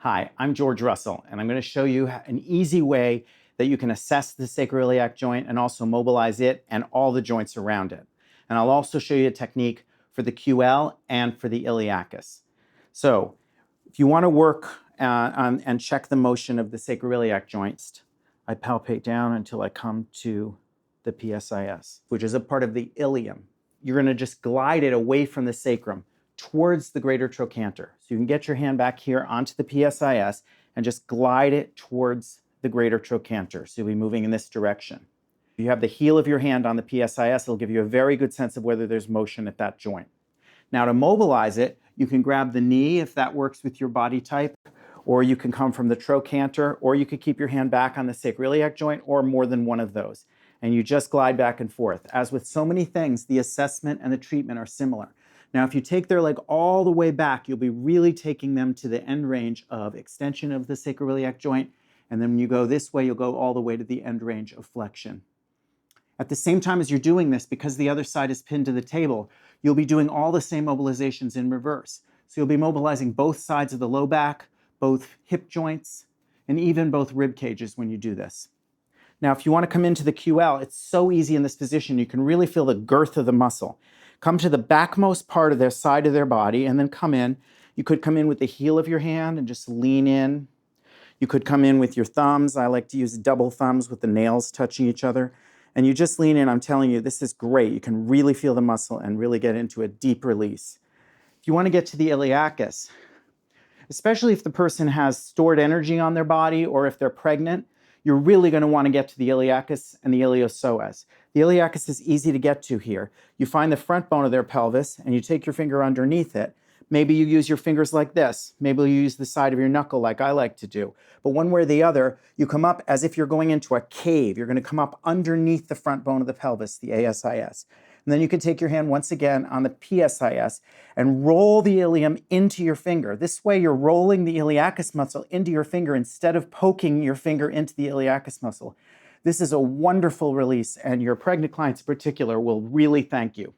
Hi, I'm George Rusell, and I'm going to show you an easy way that you can assess the sacroiliac joint and also mobilize it and all the joints around it. And I'll also show you a technique for the QL and for the iliacus. So if you want to work and check the motion of the sacroiliac joints, I palpate down until I come to the PSIS, which is a part of the ilium. You're going to just glide it away from the sacrum towards the greater trochanter. So you can get your hand back here onto the PSIS and just glide it towards the greater trochanter. So you'll be moving in this direction. If you have the heel of your hand on the PSIS, it'll give you a very good sense of whether there's motion at that joint. Now to mobilize it, you can grab the knee if that works with your body type, or you can come from the trochanter, or you could keep your hand back on the sacroiliac joint, or more than one of those. And you just glide back and forth. As with so many things, the assessment and the treatment are similar. Now, if you take their leg all the way back, you'll be really taking them to the end range of extension of the sacroiliac joint. And then when you go this way, you'll go all the way to the end range of flexion. At the same time as you're doing this, because the other side is pinned to the table, you'll be doing all the same mobilizations in reverse. So you'll be mobilizing both sides of the low back, both hip joints, and even both rib cages when you do this. Now, if you want to come into the QL, it's so easy in this position. You can really feel the girth of the muscle. Come to the backmost part of their side of their body and then come in. You could come in with the heel of your hand and just lean in. You could come in with your thumbs. I like to use double thumbs with the nails touching each other. And you just lean in. I'm telling you, this is great. You can really feel the muscle and really get into a deep release. If you want to get to the iliacus, especially if the person has stored energy on their body or if they're pregnant, you're really going to want to get to the iliacus and the iliopsoas. The iliacus is easy to get to here. You find the front bone of their pelvis and you take your finger underneath it. Maybe you use your fingers like this. Maybe you use the side of your knuckle like I like to do. But one way or the other, you come up as if you're going into a cave. You're going to come up underneath the front bone of the pelvis, the ASIS. And then you can take your hand once again on the PSIS and roll the ilium into your finger. This way you're rolling the iliacus muscle into your finger instead of poking your finger into the iliacus muscle. This is a wonderful release, and your pregnant clients in particular will really thank you.